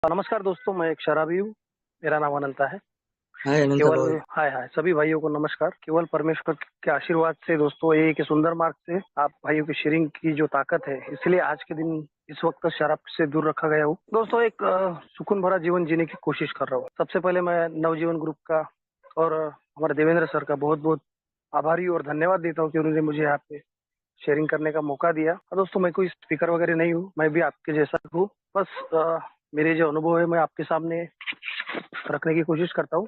नमस्कार दोस्तों, मैं एक शराबी हूँ। मेरा नाम अनंता है। हाय अनंता केवल भाई। हाय हाय सभी भाइयों को नमस्कार। केवल परमेश्वर के आशीर्वाद से दोस्तों, एक सुंदर मार्ग से आप भाइयों की शेयरिंग की जो ताकत है, इसलिए आज के दिन इस वक्त शराब से दूर रखा गया हूँ। दोस्तों, एक सुकून भरा जीवन जीने की कोशिश कर रहा हूँ। सबसे पहले मैं नवजीवन ग्रुप का और हमारे देवेंद्र सर का बहुत बहुत आभारी और धन्यवाद देता हूँ कि उन्होंने मुझे यहाँ पे शेयरिंग करने का मौका दिया। और दोस्तों, मैं कोई स्पीकर वगैरह नहीं हूँ, मैं भी आपके जैसा हूँ। बस मेरे जो अनुभव है मैं आपके सामने रखने की कोशिश करता हूँ।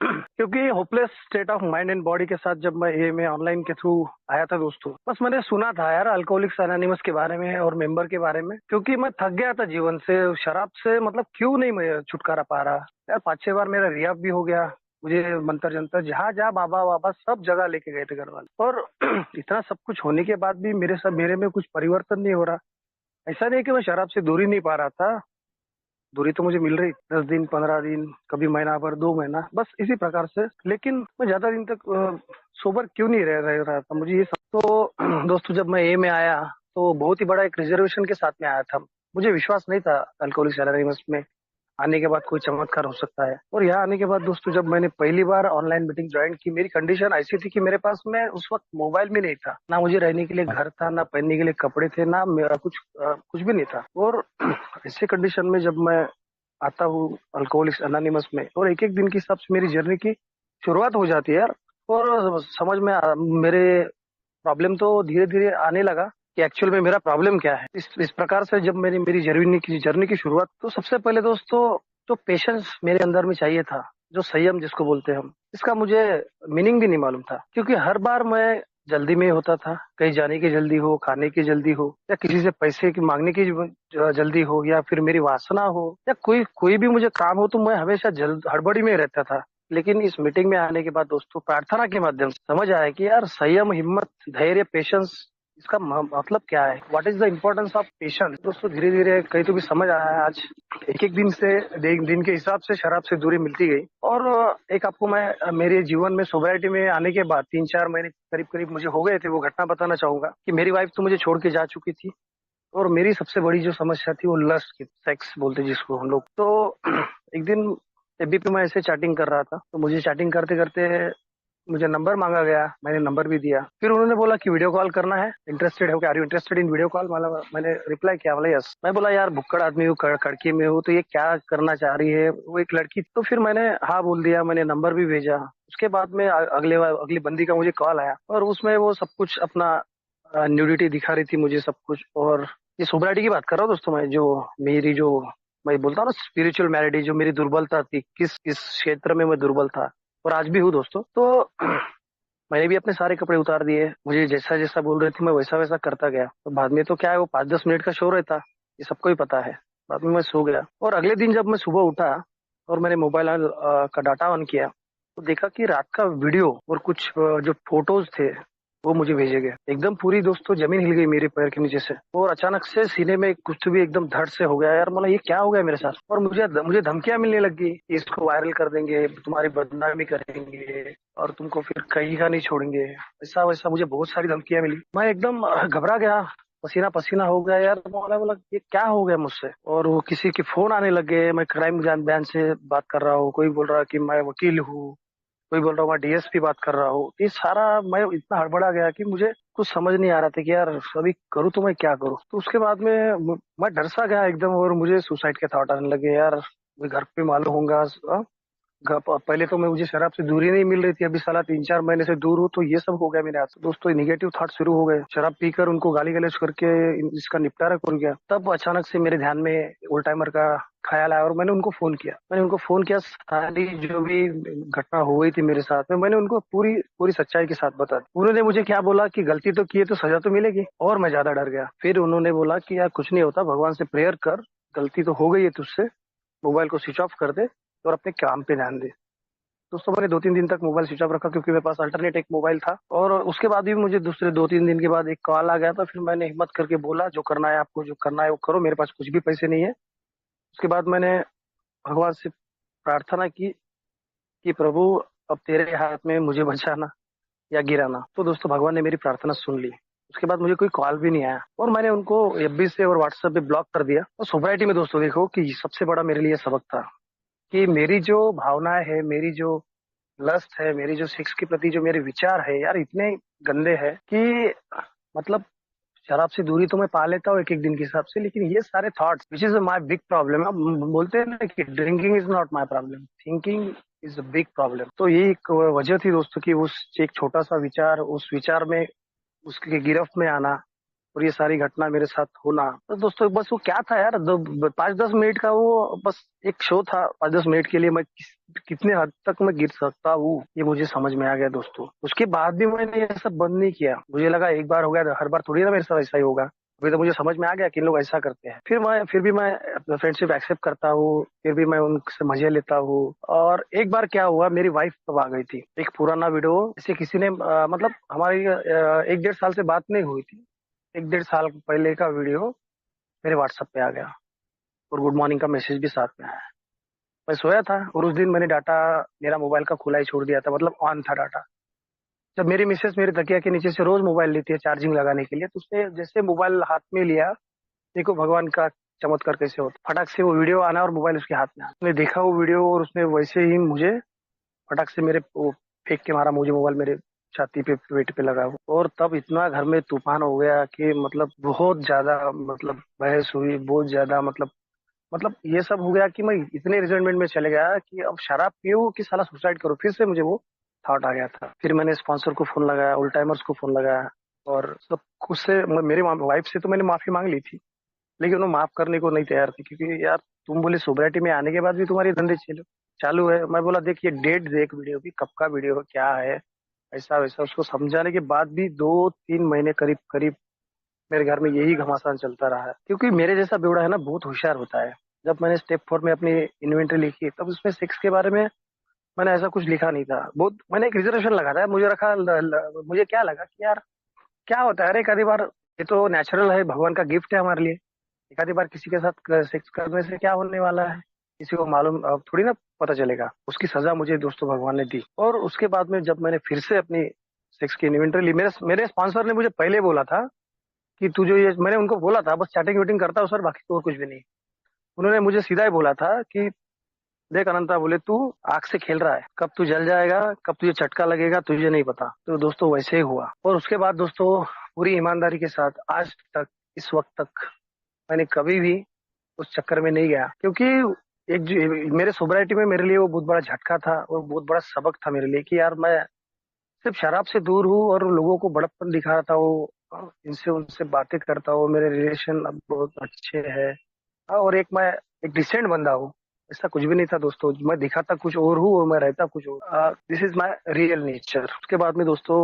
क्योंकि hopeless state of mind and body के साथ जब मैं ऑनलाइन के थ्रू आया था दोस्तों, बस मैंने सुना था यार अल्कोहलिक्स एनोनिमस के बारे में और मेंबर के बारे में। क्योंकि मैं थक गया था जीवन से, शराब से, मतलब क्यों नहीं मैं छुटकारा पा रहा यार। 5-6 बार मेरा रिहाब भी हो गया। मुझे मंतर जंतर जहाँ जहाँ बाबा बाबा सब जगह लेके गए थे घर वाले। और इतना सब कुछ होने के बाद भी मेरे में कुछ परिवर्तन नहीं हो रहा। ऐसा नहीं कि मैं शराब से दूरी नहीं पा रहा था, दूरी तो मुझे मिल रही, 10 दिन 15 दिन, कभी महीना भर 2 महीना, बस इसी प्रकार से। लेकिन मैं ज्यादा दिन तक सोबर क्यों नहीं रह रहा था, मुझे ये सब तो दोस्तों, जब मैं ए में आया तो बहुत ही बड़ा एक रिजर्वेशन के साथ में आया था। मुझे विश्वास नहीं था अल्कोहलिक्स एनोनिमस में आने के बाद कोई चमत्कार हो सकता है। और यहाँ आने के बाद दोस्तों, जब मैंने पहली बार ऑनलाइन मीटिंग ज्वाइन की, मेरी कंडीशन ऐसी थी कि मेरे पास में उस वक्त मोबाइल भी नहीं था, ना मुझे रहने के लिए घर था, ना पहनने के लिए कपड़े थे, ना मेरा कुछ भी नहीं था। और ऐसे कंडीशन में जब मैं आता हूँ अल्कोहलिक्स अनोनिमस में, और एक एक दिन के हिसाब से मेरी जर्नी की शुरुआत हो जाती है यार। और समझ में मेरे प्रॉब्लम तो धीरे धीरे आने लगा कि एक्चुअल में मेरा प्रॉब्लम क्या है। इस प्रकार से जब मेरी जर्नी की शुरुआत, तो सबसे पहले दोस्तों, जो पेशेंस मेरे अंदर में चाहिए था, जो संयम जिसको बोलते हैं हम, इसका मुझे मीनिंग भी नहीं मालूम था। क्योंकि हर बार मैं जल्दी में होता था, कहीं जाने की जल्दी हो, खाने की जल्दी हो, या किसी से पैसे की मांगने की जल्दी हो, या फिर मेरी वासना हो, या कोई कोई भी मुझे काम हो, तो मैं हमेशा जल्द हड़बड़ी में रहता था। लेकिन इस मीटिंग में आने के बाद दोस्तों, प्रार्थना के माध्यम से समझ आया कि यार संयम, हिम्मत, धैर्य, पेशेंस, इसका मतलब क्या है, what is the importance of patience. दोस्तों, धीरे धीरे कहीं तो भी समझ आया है आज। एक एक दिन से, दिन के हिसाब से शराब से दूरी मिलती गई। और एक आपको मैं मेरे जीवन में सोसाइटी में आने के बाद 3-4 महीने करीब करीब मुझे हो गए थे, वो घटना बताना चाहूंगा कि मेरी वाइफ तो मुझे छोड़ के जा चुकी थी। और मेरी सबसे बड़ी जो समस्या थी वो लस्ट की, सेक्स बोलते जिसको हम लोग। तो एक दिन एफबी पे मैं ऐसे चैटिंग कर रहा था, तो मुझे चैटिंग करते करते मुझे नंबर मांगा गया, मैंने नंबर भी दिया। फिर उन्होंने बोला कि वीडियो कॉल करना है, इंटरेस्टेड हो क्या, are you interested in video call, मतलब मैंने रिप्लाई किया, बोला यस। मैं बोला यार भुक्कड़ आदमी हूँ, कड़की में हूँ, तो ये क्या करना चाह रही है, वो एक लड़की। तो फिर मैंने हाँ बोल दिया, मैंने नंबर भी भेजा। उसके बाद में अगली बंदी का मुझे कॉल आया, और उसमें वो सब कुछ अपना न्यूडिटी दिखा रही थी मुझे, सब कुछ। और ये सोब्राइटी की बात कर रहा हूँ दोस्तों, मैं जो मेरी जो मैं बोलता हूँ ना स्पिरिचुअल मैरिटी, जो मेरी दुर्बलता थी, किस क्षेत्र में मैं दुर्बल था, और आज भी हूँ दोस्तों। तो मैंने भी अपने सारे कपड़े उतार दिए, मुझे जैसा जैसा बोल रही थी मैं वैसा वैसा करता गया। तो बाद में तो क्या है, वो 5-10 मिनट का शो रहता, ये सबको ही पता है। बाद में मैं सो गया, और अगले दिन जब मैं सुबह उठा और मैंने मोबाइल का डाटा ऑन किया, तो देखा कि रात का वीडियो और कुछ जो फोटोज थे वो मुझे भेजे गए। एकदम पूरी दोस्तों जमीन हिल गई मेरे पैर के नीचे से, और अचानक से सीने में कुछ भी एकदम धड़ से हो गया यार। मतलब ये क्या हो गया मेरे साथ, और मुझे धमकियां मिलने लगी कि इसको वायरल कर देंगे, तुम्हारी बदनामी करेंगे, और तुमको फिर कहीं का नहीं छोड़ेंगे, ऐसा वैसा। मुझे बहुत सारी धमकियां मिली, मैं एकदम घबरा गया, पसीना पसीना हो गया यार। बोला बोला ये क्या हो गया मुझसे। और वो किसी के फोन आने लगे, मैं क्राइम बयान से बात कर रहा हूँ, कोई बोल रहा कि मैं वकील हूँ, कोई बोल रहा हूँ मैं डीएसपी बात कर रहा हूँ। ये सारा मैं इतना हड़बड़ा गया कि मुझे कुछ समझ नहीं आ रहा था कि यार अभी करूँ तो मैं क्या करूँ। तो उसके बाद में मैं डर सा गया एकदम, और मुझे सुसाइड के थॉट आने लगे यार। मैं घर पे मालूम होगा, पहले तो मैं मुझे शराब से दूरी नहीं मिल रही थी, अभी साला 3-4 महीने से दूर हूँ, तो ये सब हो गया मेरे हाथ। दोस्तों, निगेटिव थॉट शुरू हो गए, शराब पीकर उनको गाली गलौज करके इसका निपटारा कर गया। तब अचानक से मेरे ध्यान में ओल्ड टाइमर का ख्याल आया, और मैंने उनको फोन किया, सारी जो भी घटना हो गई थी मेरे साथ में, मैंने उनको पूरी पूरी सच्चाई के साथ बता दी। उन्होंने मुझे क्या बोला कि गलती तो की है तो सजा तो मिलेगी, और मैं ज्यादा डर गया। फिर उन्होंने बोला कि यार कुछ नहीं होता, भगवान से प्रेयर कर, गलती तो हो गई है तुझसे, मोबाइल को स्विच ऑफ कर दे और अपने काम पे ध्यान दे। दोस्तों, मैंने 2-3 दिन तक मोबाइल स्विच ऑफ रखा, क्योंकि मेरे पास अल्टरनेट एक मोबाइल था। और उसके बाद भी मुझे दूसरे 2-3 दिन के बाद एक कॉल आ गया था। फिर मैंने हिम्मत करके बोला, जो करना है आपको, जो करना है वो करो, मेरे पास कुछ भी पैसे नहीं है। उसके बाद मैंने भगवान से प्रार्थना की कि प्रभु, अब तेरे हाथ में मुझे बचाना या गिराना। तो दोस्तों, भगवान ने मेरी प्रार्थना सुन ली। उसके बाद मुझे कोई कॉल भी नहीं आया और मैंने उनको एफबी से और व्हाट्सएप पे ब्लॉक कर दिया। और सोसाइटी में दोस्तों देखो कि सबसे बड़ा मेरे लिए सबक था कि मेरी जो भावनाएं है, मेरी जो लस्ट है, मेरी जो सेक्स के प्रति जो मेरे विचार है यार इतने गंदे हैं कि मतलब शराब से दूरी तो मैं पा लेता हूँ एक एक दिन के हिसाब से, लेकिन ये सारे thoughts which is my big problem. अब बोलते हैं ना कि drinking is not my problem, thinking is a big problem. तो ये एक वजह थी दोस्तों कि उस एक छोटा सा विचार, उस विचार में उसके गिरफ्त में आना और ये सारी घटना मेरे साथ होना। तो दोस्तों बस वो क्या था यार, 5-10 मिनट का वो बस एक शो था। 5-10 मिनट के लिए मैं कितने हद तक मैं गिर सकता हूँ ये मुझे समझ में आ गया दोस्तों। उसके बाद भी मैंने ये सब बंद नहीं किया। मुझे लगा एक बार हो गया, हर बार थोड़ी ना मेरे साथ ऐसा ही होगा। अभी तो मुझे समझ में आ गया कि लोग ऐसा करते हैं। फिर भी मैं अपना फ्रेंडशिप एक्सेप्ट करता हूँ, फिर भी मैं उनसे मजे लेता हूँ। और एक बार क्या हुआ, मेरी वाइफ तब आ गई थी। एक पुराना वीडियो जैसे किसी ने मतलब हमारी 1-1.5 साल से बात नहीं हुई थी, 1-1.5 साल पहले का वीडियो मेरे व्हाट्सएप पे आ गया और गुड मॉर्निंग का मैसेज भी साथ में आया। मैं सोया था और उस दिन मैंने डाटा मेरा मोबाइल का खुला ही छोड़ दिया था, मतलब ऑन था डाटा। जब मेरी मिसेस मेरे तकिया के नीचे से रोज मोबाइल लेती है चार्जिंग लगाने के लिए, तो उसने जैसे मोबाइल हाथ में लिया, देखो भगवान का चमत्कार कैसे होता, फटाक से वो वीडियो आना और मोबाइल उसके हाथ में आना। उसने देखा वो वीडियो और उसने वैसे ही मुझे फटाक से मेरे वो फेंक के मारा, मुझे मोबाइल मेरे छाती पे पेट पे लगा। और तब इतना घर में तूफान हो गया कि मतलब बहुत ज्यादा मतलब बहस हुई, बहुत ज्यादा मतलब ये सब हो गया कि मैं इतने रिजल्टमेंट में चले गया कि अब शराब पीऊं कि साला सुसाइड करूं। फिर से मुझे वो थॉट आ गया था। फिर मैंने स्पॉन्सर को फोन लगाया, उल्टाइमर्स को फोन लगाया और सब खुद से मेरी वाइफ से तो मैंने माफी मांग ली थी, लेकिन वो माफ करने को नहीं तैयार थी। क्योंकि यार तुम बोले सोब्राइटी में आने के बाद भी तुम्हारी धंधे चालू चालू है। मैं बोला देख ये डेट देख वीडियो की, कब का वीडियो है, क्या है, ऐसा वैसा उसको समझाने के बाद भी 2-3 महीने करीब करीब मेरे घर में यही घमासान चलता रहा है। क्योंकि मेरे जैसा बेवड़ा है ना बहुत होशियार होता है। जब मैंने स्टेप 4 में अपनी इन्वेंटरी लिखी तब उसमें सेक्स के बारे में मैंने ऐसा कुछ लिखा नहीं था। बहुत मैंने एक रिजर्वेशन लगा था, मुझे रखा मुझे क्या लगा कि यार क्या होता है, अरे एक आधी बार ये तो नेचुरल है, भगवान का गिफ्ट है हमारे लिए। एक आधी बार किसी के साथ सेक्स करने से क्या होने वाला है, किसी को मालूम थोड़ी ना पता चलेगा। उसकी सजा मुझे दोस्तों भगवान ने दी। और उसके बाद में जब मैंने फिर से अपनी सेक्स की इन्वेंटरी ली, मेरे मेरे स्पॉन्सर ने मुझे पहले बोला था कि तू जो ये, मैंने उनको बोला था बस चैटिंग वेटिंग करता हूँ सर, बाकी तो और कुछ भी नहीं। उन्होंने मुझे सीधा ही बोला था कि देख अनंता, बोले तू आग से खेल रहा है, कब तू जल जाएगा, कब तुझे चटका लगेगा तुझे नहीं पता। तो दोस्तों वैसे ही हुआ। और उसके बाद दोस्तों पूरी ईमानदारी के साथ आज तक, इस वक्त तक मैंने कभी भी उस चक्कर में नहीं गया। क्योंकि एक जो मेरे सोब्राइटी में मेरे लिए वो बहुत बड़ा झटका था और बहुत बड़ा सबक था मेरे लिए कि यार मैं सिर्फ शराब से दूर हूँ और लोगों को बड़प्पन दिखाता हूँ, इनसे उनसे बातें करता हूँ, मेरे रिलेशन अब बहुत अच्छे हैं। और एक मैं एक डिसेंट बंदा हूँ। ऐसा कुछ भी नहीं था दोस्तों, मैं दिखाता कुछ और हूँ और मैं रहता कुछ और। This is my real nature. उसके बाद में दोस्तों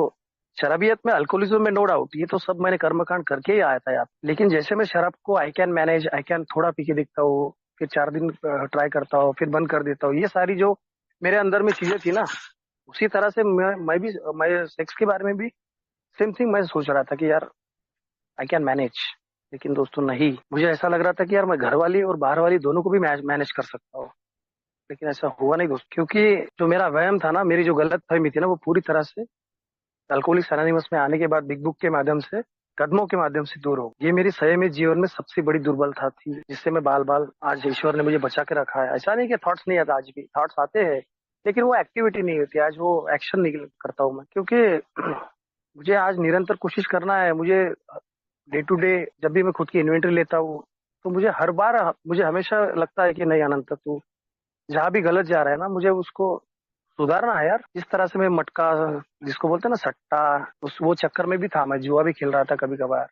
शराबियत में, अल्कोहलिज्म में नो डाउट ये तो सब मैंने कर्मकांड करके ही आया था यार। लेकिन जैसे मैं शराब को I can manage, I can थोड़ा पी के देखता हूँ, फिर 4 दिन ट्राई करता हूँ, फिर बंद कर देता हूँ, ये सारी जो मेरे अंदर में चीजें थी ना, उसी तरह से मैं सेक्स के बारे में भी सेम थिंग मैं सोच रहा था कि यार आई कैन मैनेज। लेकिन दोस्तों नहीं, मुझे ऐसा लग रहा था कि यार मैं घर वाली और बाहर वाली दोनों को भी मैनेज कर सकता हूँ। लेकिन ऐसा हुआ नहीं दोस्त, क्योंकि जो मेरा वहम था ना, मेरी जो गलत फहमी थी ना, वो पूरी तरह से अल्कोहलिक्स एनोनिमस में आने के बाद बिग बुक के माध्यम से, कदमों के माध्यम से दूर हो। ये मेरी संयमित जीवन में सबसे बड़ी दुर्बलता थी, जिससे मैं बाल बाल आज ईश्वर ने मुझे बचा के रखा है। ऐसा नहीं कि थॉट्स नहीं आता, आज भी थॉट्स आते हैं, लेकिन वो एक्टिविटी नहीं होती। आज वो एक्शन नहीं करता हूँ मैं, क्योंकि मुझे आज निरंतर कोशिश करना है। मुझे डे टू डे जब भी मैं खुद की इन्वेंटरी लेता हूँ तो मुझे हर बार, मुझे हमेशा लगता है कि नहीं अनंत, तू जहाँ भी गलत जा रहा है ना, मुझे उसको सुधारना है यार। जिस तरह से मैं मटका, जिसको बोलते हैं ना सट्टा, उस वो चक्कर में भी था, मैं जुआ भी खेल रहा था कभी कभार।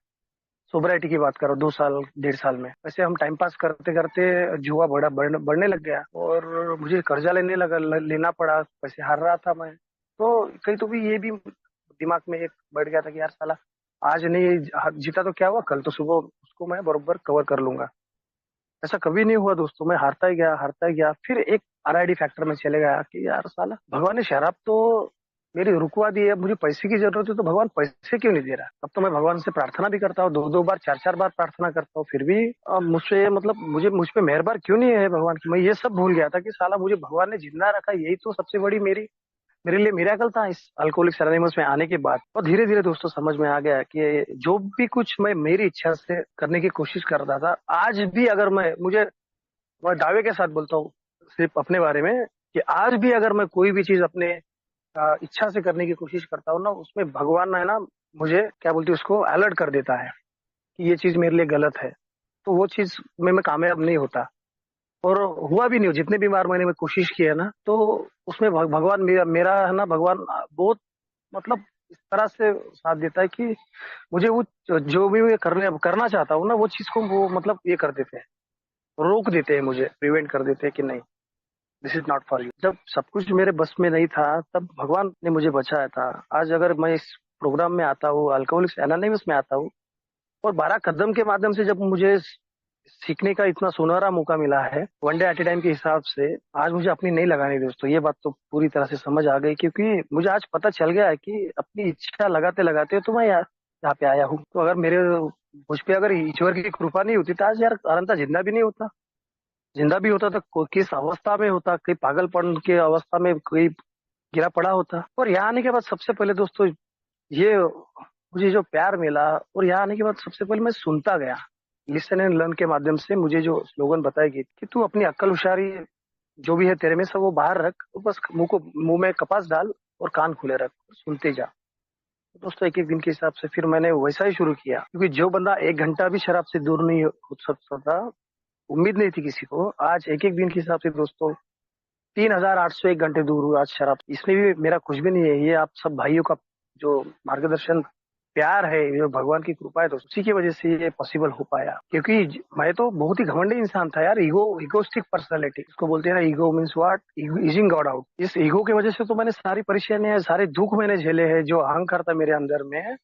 सोबराइटी की बात करो 2 साल 1.5 साल में वैसे हम टाइम पास करते करते जुआ बढ़ने लग गया और मुझे कर्जा लेना पड़ा, पैसे हार रहा था मैं। तो कहीं तो भी ये भी दिमाग में एक बैठ गया था कि यार साला आज नहीं जीता तो क्या हुआ, कल तो सुबह उसको मैं बरोबर कवर कर लूंगा। ऐसा कभी नहीं हुआ दोस्तों, मैं हारता ही गया। फिर एक आरआईडी फैक्टर में चले गया कि यार साला भगवान ने शराब तो मेरी रुकवा दी है, मुझे पैसे की जरूरत है तो भगवान पैसे क्यों नहीं दे रहा। अब तो मैं भगवान से प्रार्थना भी करता हूँ, 2-2 बार 4-4 बार प्रार्थना करता हूँ, फिर भी मुझसे मतलब मुझ पे मेहरबान क्यों नहीं है भगवान की। मैं ये सब भूल गया था कि साला मुझे भगवान ने जिंदा रखा, यही तो सबसे बड़ी मेरी मेरे लिए मिरेकल था इस अल्कोहलिक्स एनोनिमस में आने के बाद। और धीरे धीरे दोस्तों समझ में आ गया कि जो भी कुछ मैं मेरी इच्छा से करने की कोशिश कर रहा था, आज भी अगर मैं दावे के साथ बोलता हूँ सिर्फ अपने बारे में, कि आज भी अगर मैं कोई भी चीज अपने इच्छा से करने की कोशिश करता हूँ ना, उसमें भगवान है ना, मुझे क्या बोलते हैं उसको अलर्ट कर देता है कि ये चीज मेरे लिए गलत है। तो वो चीज में मैं कामयाब नहीं होता, और हुआ भी नहीं। जितने भी बार मैं कोशिश की है ना, तो उसमें भगवान मेरा है ना, भगवान बहुत मतलब इस तरह से साथ देता है कि मुझे वो जो भी मैं करना चाहता हूँ ना, वो चीज को वो मतलब ये कर देते हैं, रोक देते हैं, मुझे प्रिवेंट कर देते हैं कि नहीं, this is not for you. जब सब कुछ मेरे बस में नहीं था, तब भगवान ने मुझे बचाया था। आज अगर मैं इस प्रोग्राम में आता हूँ, अल्कोहलिक्स एनोनिमस में आता हूँ, और 12 कदम के माध्यम से जब मुझे सीखने का इतना सुनहरा मौका मिला है, one day at a time के हिसाब से, आज मुझे अपनी नहीं लगानी दोस्तों। ये बात तो पूरी तरह से समझ आ गई, क्योंकि मुझे आज पता चल गया है कि अपनी इच्छा लगाते लगाते तो मैं यहाँ पे आया हूँ। तो अगर मुझ पे अगर ईश्वर की कृपा नहीं होती, तो आज यार अनंता जिंदा भी नहीं होता। जिंदा भी होता तो किस अवस्था में होता, कहीं पागलपन के अवस्था में कोई गिरा पड़ा होता। और यहाँ आने के बाद सबसे पहले दोस्तों, ये मुझे जो प्यार मिला, और यहाँ आने के बाद सबसे पहले मैं सुनता गया। लिसन एंड लर्न के माध्यम से मुझे जो स्लोगन बताया गया कि तू अपनी अक्ल होशियारी जो भी है तेरे में सब वो बाहर रख, तो बस मुंह में कपास डाल और कान खुले रख, सुनते जा। तो दोस्तों एक एक दिन के हिसाब से फिर मैंने वैसा ही शुरू किया, क्योंकि जो बंदा 1 घंटा भी शराब से दूर नहीं हो सकता था, उम्मीद नहीं थी किसी को, आज एक एक दिन के हिसाब से दोस्तों 3801 घंटे दूर हुआ आज शराब। इसमें भी मेरा कुछ भी नहीं है, ये आप सब भाइयों का जो मार्गदर्शन, प्यार है, ये भगवान की कृपा है, तो उसी की वजह से ये पॉसिबल हो पाया। क्योंकि मैं तो बहुत ही घमंडी इंसान था यार, इगोस्टिक पर्सनालिटी इसको बोलते हैं ना, ego means what, easing God out. इस ईगो की वजह से तो मैंने सारी परेशानियां, सारे दुख मैंने झेले हैं। जो अहंकार था मेरे अंदर में,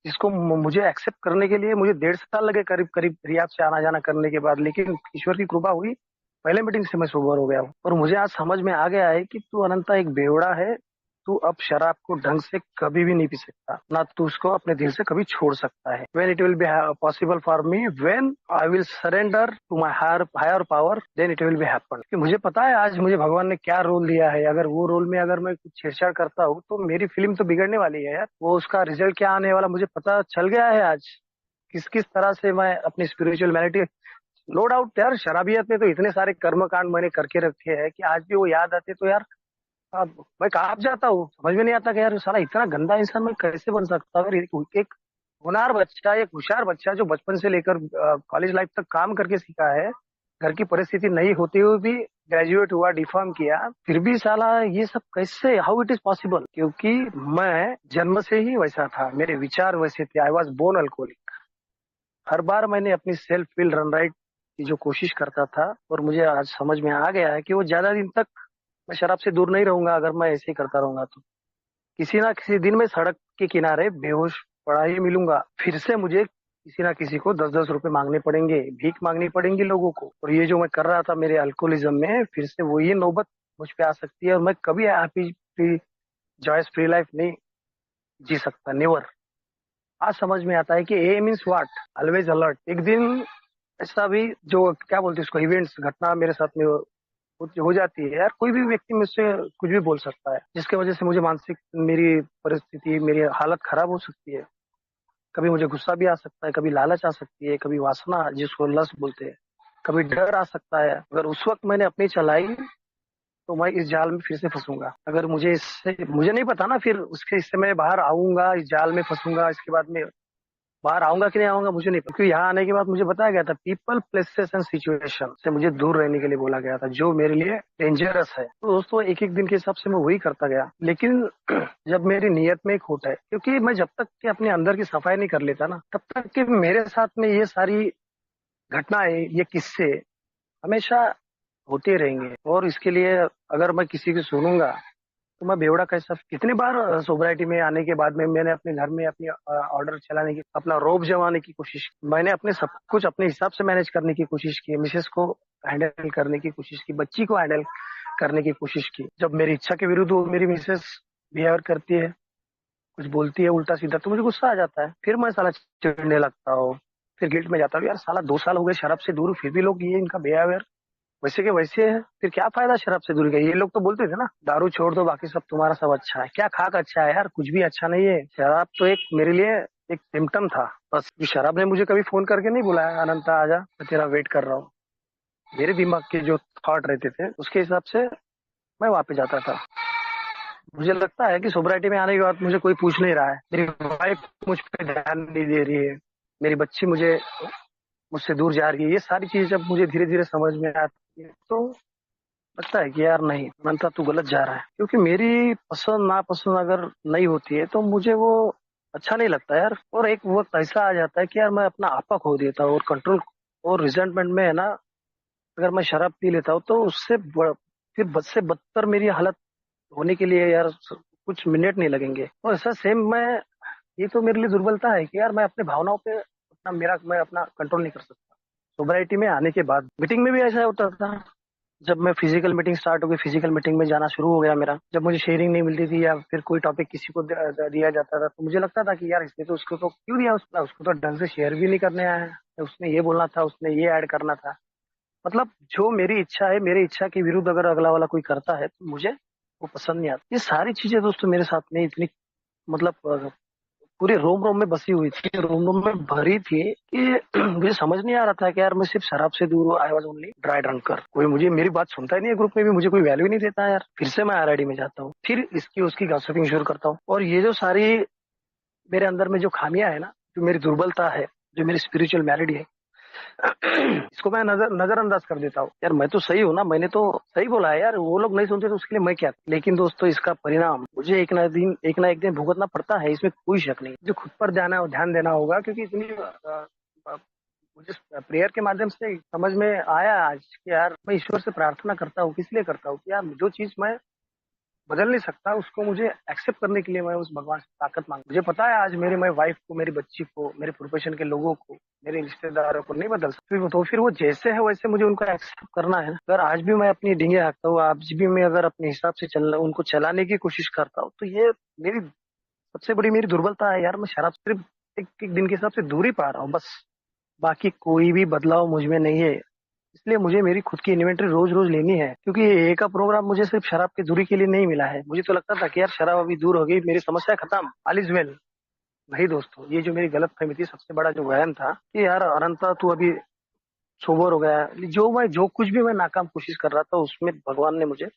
जिसको मुझे एक्सेप्ट करने के लिए मुझे 1.5 साल लगे करीब करीब, रियाब से आना जाना करने के बाद। लेकिन ईश्वर की कृपा हुई, पहले मीटिंग से मैं सोबर हो गया हूँ। और मुझे आज समझ में आ गया है कि तू अनंता एक बेवड़ा है। तू अब शराब को ढंग से कभी भी नहीं पी सकता, ना तू उसको अपने दिल से कभी छोड़ सकता है। When it will be possible for me, when I will surrender to my higher power, then it will be happen. मुझे पता है आज मुझे भगवान ने क्या रोल दिया है। अगर वो रोल में अगर मैं कुछ छेड़छाड़ करता हूँ, तो मेरी फिल्म तो बिगड़ने वाली है यार। वो उसका रिजल्ट क्या आने वाला मुझे पता चल गया है आज, किस किस तरह से मैं अपनी स्पिरिचुअल मैनिटी। नो डाउट यार, शराबियत में तो इतने सारे कर्म कांड मैंने करके रखे हैं कि आज भी वो याद आते तो यार मैं कांप जाता हूँ। समझ में नहीं आता कि यार साला इतना गंदा इंसान मैं कैसे बन सकता हूँ। एक होनहार बच्चा, एक होशियार बच्चा जो बचपन से लेकर कॉलेज लाइफ तक काम करके सीखा है, घर की परिस्थिति नहीं होते हुए भी ग्रेजुएट हुआ, डिफॉर्म किया, फिर भी साला ये सब कैसे, हाउ इट इज पॉसिबल? क्योंकि मैं जन्म से ही वैसा था, मेरे विचार वैसे थे। I was born alcoholic. हर बार मैंने अपनी सेल्फ विल रन राइट की जो कोशिश करता था, और मुझे आज समझ में आ गया है कि वो ज्यादा दिन तक मैं शराब से दूर नहीं रहूंगा। अगर मैं ऐसे ही करता रहूंगा तो किसी ना किसी दिन मैं सड़क के किनारे बेहोश पड़ा ही मिलूंगा। फिर से मुझे किसी ना किसी को 10-10 रुपए मांगने पड़ेंगे, भीख मांगनी पड़ेंगी लोगों को। और ये जो मैं कर रहा था मेरे अल्कोहलिज्म में, फिर से वही नौबत मुझ पे आ सकती है, और मैं कभी happy free joyous free life नहीं जी सकता, नेवर। आज समझ में आता है कि ए मीन्स व्हाट, ऑलवेज अलर्ट। एक दिन ऐसा भी जो क्या बोलते हैं उसको, इवेंट्स, घटना मेरे साथ में हो जाती है यार। कोई भी व्यक्ति मुझसे कुछ भी बोल सकता है, जिसकी वजह से मुझे मानसिक, मेरी परिस्थिति, मेरी हालत खराब हो सकती है। कभी मुझे गुस्सा भी आ सकता है, कभी लालच आ सकती है, कभी वासना जिसको लस्ट बोलते हैं, कभी डर आ सकता है। अगर उस वक्त मैंने अपनी चलाई, तो मैं इस जाल में फिर से फंसूंगा। अगर मुझे नहीं पता ना फिर उसके, इससे मैं बाहर आऊंगा, इस जाल में फंसूंगा, इसके बाद में बाहर आऊंगा कि नहीं आऊंगा मुझे नहीं पता। क्योंकि यहाँ आने के बाद मुझे बताया गया था, पीपल प्लेसेस एंड सिचुएशन से मुझे दूर रहने के लिए बोला गया था, जो मेरे लिए डेंजरस है। तो दोस्तों एक एक दिन के हिसाब से मैं वही करता गया। लेकिन जब मेरी नीयत में एक खोट है, क्योंकि मैं जब तक कि अपने अंदर की सफाई नहीं कर लेता ना, तब तक कि मेरे साथ में ये सारी घटनाएं, ये किस्से हमेशा होते रहेंगे। और इसके लिए अगर मैं किसी की सुनूंगा, तो मैं बेवड़ा कैसा। कितनी बार सोब्राइटी में आने के बाद में मैंने अपने घर में अपनी ऑर्डर चलाने की, अपना रोब जमाने की कोशिश की। मैंने अपने सब कुछ अपने हिसाब से मैनेज करने की कोशिश की, मिसेस को हैंडल करने की कोशिश की, बच्ची को हैंडल करने की कोशिश की। जब मेरी इच्छा के विरुद्ध वो मेरी मिसेस बिहेव करती है, कुछ बोलती है उल्टा सीधा, तो मुझे गुस्सा आ जाता है। फिर मैं साला चिढ़ने लगता हूँ, फिर गिल्ट में जाता हूँ, यार साला 2 साल हो गए शराब से दूर, फिर भी लोग ये इनका बिहेवियर वैसे के वैसे है, फिर क्या फायदा शराब से दूरी का। ये लोग तो बोलते थे ना, दारू छोड़ दो बाकी सब तुम्हारा सब अच्छा है। क्या खाक अच्छा है यार, कुछ भी अच्छा नहीं है। शराब तो एक मेरे लिए एक सिम्टम था बस। शराब ने मुझे कभी फोन करके नहीं बुलाया, अनंता आजा मैं तेरा वेट कर रहा हूँ। मेरे दिमाग के जो थॉट रहते थे उसके हिसाब से मैं वहां पे जाता था। मुझे लगता है कि सोब्राइटी में आने के बाद मुझे कोई पूछ नहीं रहा है, मेरी वाइफ मुझ पर ध्यान नहीं दे रही है, मेरी बच्ची मुझसे दूर जा रही है। ये सारी चीजें जब मुझे धीरे धीरे समझ में आती है तो लगता है कि यार नहीं मनता, तू गलत जा रहा है। क्योंकि मेरी पसंद नापसंद अगर नहीं होती है तो मुझे वो अच्छा नहीं लगता यार। और एक वक्त ऐसा आ जाता है कि यार मैं अपना आपा खो देता हूँ और कंट्रोल और रिजेंटमेंट में है ना, अगर मैं शराब पी लेता हूँ तो फिर बद से बदतर मेरी हालत होने के लिए यार कुछ मिनट नहीं लगेंगे। और ऐसा सेम मैं, ये तो मेरे लिए दुर्बलता है कि यार मैं अपने भावनाओं पे मैं अपना कंट्रोल नहीं कर सकता। सोब्राइटी में आने के बाद मीटिंग में भी ऐसा होता था। जब मैं फिजिकल मीटिंग स्टार्ट हो गई, फिजिकल मीटिंग में जाना शुरू हो गया मेरा, जब मुझे शेयरिंग नहीं मिलती थी या फिर कोई टॉपिक किसी को दिया जाता था तो मुझे लगता था कि यार इसने तो उसको तो क्यों दिया, उसको तो ढंग से शेयर भी नहीं करने आया है, उसने ये बोलना था, उसने ये ऐड करना था। मतलब जो मेरी इच्छा है, मेरी इच्छा के विरुद्ध अगर अगला वाला कोई करता है तो मुझे वो पसंद नहीं आता। ये सारी चीजें दोस्तों मेरे साथ में इतनी मतलब पूरे रोम रोम में बसी हुई थी, रोम रोम में भरी थी कि मुझे समझ नहीं आ रहा था कि यार मैं सिर्फ शराब से दूर हूँ। I was only dry drunker. कोई मुझे मेरी बात सुनता ही नहीं है, ग्रुप में भी मुझे कोई वैल्यू नहीं देता है यार। फिर से मैं आरआईडी में जाता हूँ, फिर इसकी उसकी गॉसिपिंग शुरू करता हूँ। और ये जो सारी मेरे अंदर में जो खामियां है ना, जो मेरी दुर्बलता है, जो मेरी स्पिरिचुअल मैलिडी है, इसको मैं नजरअंदाज कर देता हूँ। यार मैं तो सही हूँ ना, मैंने तो सही बोला है यार, वो लोग नहीं सुनते तो उसके लिए मैं क्या। लेकिन दोस्तों इसका परिणाम मुझे एक ना एक दिन भुगतना पड़ता है, इसमें कोई शक नहीं। जो खुद पर ध्यान देना होगा, क्योंकि इतनी अ, मुझे प्रेयर के माध्यम से समझ में आया आज कि यार मैं ईश्वर से प्रार्थना करता हूँ, किस लिए करता हूँ कि यार जो चीज मैं बदल नहीं सकता उसको मुझे एक्सेप्ट करने के लिए मैं उस भगवान से ताकत मांग। मुझे पता है आज मेरी मैं वाइफ को, मेरी बच्ची को, मेरे प्रोफेशन के लोगों को, मेरे रिश्तेदारों को नहीं बदल सकती, तो फिर वो जैसे है वैसे मुझे उनको एक्सेप्ट करना है। अगर आज भी मैं अपनी डींगे हाँकता हूँ, आज भी मैं अगर अपने हिसाब से उनको चलाने की कोशिश करता हूँ तो ये मेरी सबसे बड़ी मेरी दुर्बलता है यार। मैं शराब सिर्फ एक एक दिन के हिसाब से दूरी पा रहा हूँ बस, बाकी कोई भी बदलाव मुझ में नहीं है। इसलिए मुझे मेरी खुद की इन्वेंटरी रोज रोज लेनी है, क्योंकि ये का प्रोग्राम मुझे सिर्फ शराब की दूरी के लिए नहीं मिला है। मुझे तो लगता था कि यार शराब अभी दूर हो गई, मेरी समस्या खत्म, ऑल इज वेल। नहीं दोस्तों, ये जो मेरी गलत फहमी थी, सबसे बड़ा जो वहम था कि यार अनंता तू अभी सोबर हो गया है। जो कुछ भी मैं नाकाम कोशिश कर रहा था उसमें भगवान ने मुझे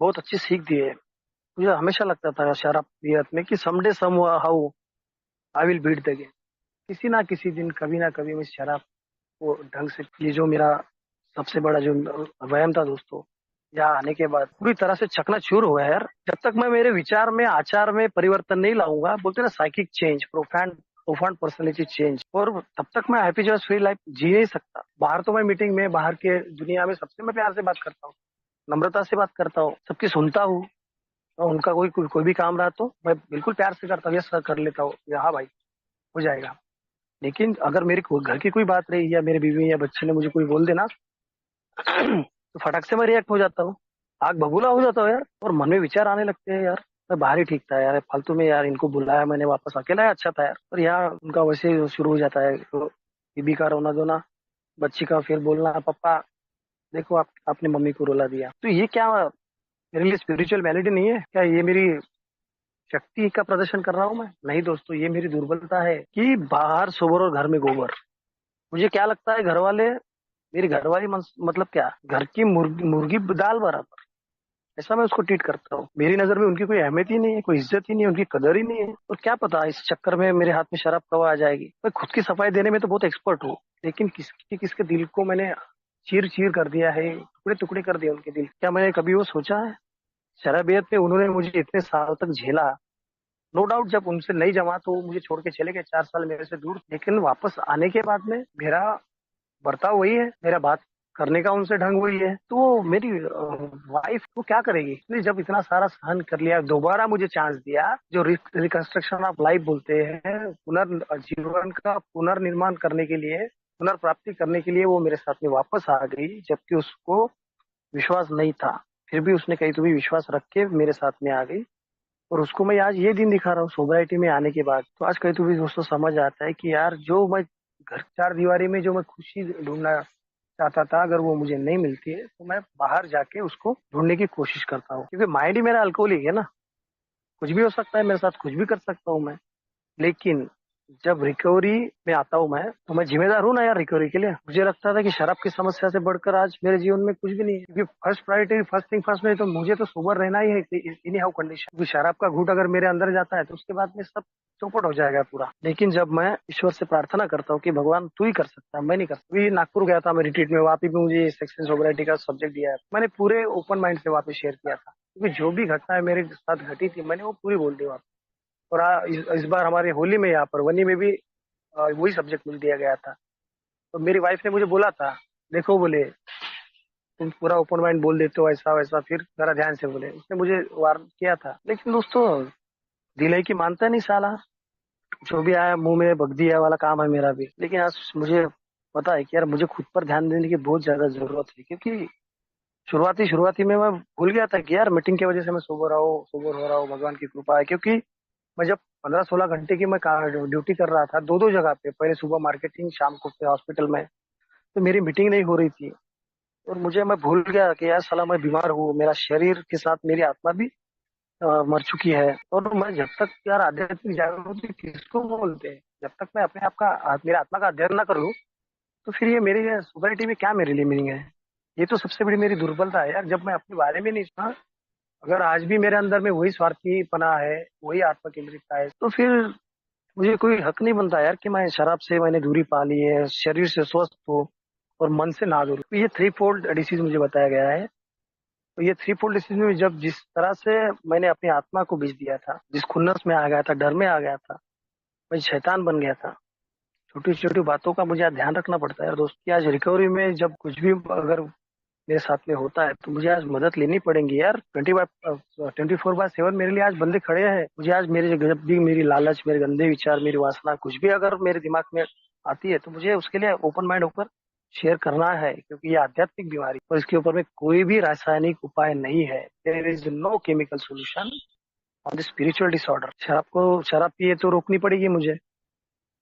बहुत अच्छी सीख दी है। मुझे हमेशा लगता था शराब पियत में कि समडे सम हाउ I will beat the game. किसी ना किसी दिन कभी ना कभी मैं शराब को ढंग से, ये जो मेरा सबसे बड़ा जो वहम था दोस्तों, यहाँ आने के बाद पूरी तरह से चकनाचूर हो गया यार। जब तक मैं मेरे विचार में, आचार में परिवर्तन नहीं लाऊंगा, बोलते ना साइकिक चेंज, प्रोफांड प्रोफांड पर्सनैलिटी चेंज, और तब तक मैं हैप्पी जॉयस फ्री लाइफ जी नहीं सकता। बाहर तो मैं मीटिंग में, बाहर के दुनिया में सबसे मैं प्यार से बात करता हूँ, नम्रता से बात करता हूँ, सबकी सुनता हूँ। और उनका कोई भी काम रहा तो मैं बिल्कुल प्यार से करता हूँ, यस सर कर लेता हूँ, हाँ भाई हो जाएगा। लेकिन अगर मेरे घर की कोई बात रही या मेरे बीवी या बच्चे ने मुझे कोई बोल देना तो फटक से मैं रिएक्ट हो जाता हूँ, आग बबूला हो जाता हूँ यार। और मन में विचार आने लगते हैं यार, मैं बाहर ही ठीक था यार, फालतू में यार इनको बुलाया मैंने, वापस अकेला ही अच्छा था यार। और यहाँ उनका वैसे ही शुरू हो जाता है तो बीबी का रोना धोना, बच्ची का फिर बोलना, पापा देखो आपने मम्मी को रुला दिया। तो ये क्या मेरे लिए स्पिरिचुअल वैलिडी नहीं है क्या? ये मेरी शक्ति का प्रदर्शन कर रहा हूँ मैं? नहीं दोस्तों, ये मेरी दुर्बलता है कि बाहर सोबर और घर में गोबर। मुझे क्या लगता है, घर वाले, मेरी घरवाली मतलब क्या, घर की मुर्गी दाल बराबर, ऐसा मैं उसको ट्रीट करता हूँ। मेरी नजर में उनकी कोई अहमियत ही नहीं है, कोई इज्जत ही नहीं है, उनकी कदर ही नहीं है। और क्या पता इस चक्कर में मेरे हाथ में शराब कब आ जाएगी। मैं खुद की सफाई देने में तो बहुत एक्सपर्ट हूँ, लेकिन किसके दिल को मैंने चीर चीर कर दिया है, टुकड़े टुकड़े कर दिया उनके दिल। क्या मैंने कभी वो सोचा है? शराबियत में उन्होंने मुझे इतने साल तक झेला, नो डाउट जब उनसे नहीं जमा तो वो मुझे छोड़ के चले गए, 4 साल मेरे से दूर। लेकिन वापस आने के बाद में मेरा बर्ताव वही है, मेरा बात करने का उनसे ढंग वही है। तो मेरी वाइफ को क्या करेगी? इसने जब इतना सारा सहन कर लिया, दोबारा मुझे चांस दिया, जो रिकंस्ट्रक्शन ऑफ लाइफ बोलते हैं, पुनर्जीवन का पुनर्निर्माण करने के लिए, पुनर्प्राप्ति करने के लिए वो मेरे साथ में वापस आ गई, जबकि उसको विश्वास नहीं था। फिर भी उसने कहीं तो भी विश्वास रख के मेरे साथ में आ गई। और उसको मैं आज ये दिन दिखा रहा हूँ सोसाइटी में आने के बाद। तो आज कहीं तो भी दोस्तों समझ आता है कि यार जो मैं घर चार दीवारी में जो मैं खुशी ढूंढना चाहता था, अगर वो मुझे नहीं मिलती है तो मैं बाहर जाके उसको ढूंढने की कोशिश करता हूँ, क्योंकि माइंड ही मेरा अल्कोहलिक है ना। कुछ भी हो सकता है मेरे साथ, कुछ भी कर सकता हूँ मैं। लेकिन जब रिकवरी में आता हूँ मैं, तो मैं जिम्मेदार हूँ ना यार रिकवरी के लिए। मुझे लगता था कि शराब की समस्या से बढ़कर आज मेरे जीवन में कुछ भी नहीं है, क्योंकि first priority, first thing first में तो मुझे तो सोबर रहना ही है इन हाउ कंडीशन। क्योंकि शराब का घूंट अगर मेरे अंदर जाता है तो उसके बाद में सब चौपट हो जाएगा पूरा। लेकिन जब मैं ईश्वर से प्रार्थना करता हूँ कि भगवान तू ही कर सकता है, मैं नहीं कर सकता। अभी नागपुर गया था मैं रिट्रीट में, वहाँ पे भी मुझे सेक्शन सोबरिटी का सब्जेक्ट दिया है। मैंने पूरे ओपन माइंड से वहाँ पे शेयर किया था, क्योंकि जो भी घटना मेरे साथ घटी थी मैंने वो पूरी बोल दी वहाँ पे। और इस बार हमारे होली में यहाँ पर वनी में भी वही सब्जेक्ट मुझे दिया गया था। तो मेरी वाइफ ने मुझे बोला था, देखो बोले, तुम पूरा ओपन माइंड बोल देते हो ऐसा वैसा, फिर जरा ध्यान से बोले, उसने मुझे वार्न किया था। लेकिन दोस्तों, दिल है कि मानता नहीं साला, जो भी आया मुंह में बक दिया वाला काम है मेरा भी। लेकिन आज मुझे पता है कि यार मुझे खुद पर ध्यान देने की बहुत ज्यादा जरूरत है, क्योंकि शुरुआती शुरुआती में मैं भूल गया था कि यार मीटिंग की वजह से मैं सोबर हो रहा हूँ, भगवान की कृपा है। क्योंकि मैं जब 15-16 घंटे की मैं ड्यूटी कर रहा था, दो दो जगह पे, पहले सुबह मार्केटिंग, शाम को फिर हॉस्पिटल में, तो मेरी मीटिंग नहीं हो रही थी। और मैं भूल गया कि यार साला मैं बीमार हूँ, मेरा शरीर के साथ मेरी आत्मा भी मर चुकी है। और मैं जब तक यार आध्यात्मिक जागृति किसको बोलते हैं, जब तक मैं अपने आप का, मेरा आत्मा का अध्ययन ना कर लूँ, तो फिर ये मेरी सोसाइटी में क्या मेरे लिए मीनिंग है। ये तो सबसे बड़ी मेरी दुर्बलता है यार, जब मैं अपने बारे में नहीं सुना। अगर आज भी मेरे अंदर में वही स्वार्थीपना है, वही आत्म केंद्रितता है, तो फिर मुझे कोई हक नहीं बनता यार कि मैं शराब से मैंने दूरी पा ली है, शरीर से स्वस्थ हो और मन से ना दूर। तो ये थ्री फोल्ड डिसीज मुझे बताया गया है। तो ये थ्री फोल्ड डिसीज में जब जिस तरह से मैंने अपनी आत्मा को बेच दिया था, जिस खुन्नस में आ गया था, डर में आ गया था, मैं शैतान बन गया था। छोटी छोटी बातों का मुझे आज ध्यान रखना पड़ता है यार दोस्त, कि आज रिकवरी में जब कुछ भी अगर मेरे साथ में होता है तो मुझे आज मदद लेनी पड़ेगी यार। 24/7 मेरे लिए आज बंदे खड़े हैं। मुझे आज मेरे जब भी मेरी लालच, मेरे गंदे विचार, मेरी वासना कुछ भी अगर मेरे दिमाग में आती है, तो मुझे उसके लिए ओपन माइंड होकर शेयर करना है, क्योंकि ये आध्यात्मिक बीमारी और इसके ऊपर में कोई भी रासायनिक उपाय नहीं है। There is no chemical solution on the spiritual disorder. शराब पिए तो रोकनी पड़ेगी मुझे,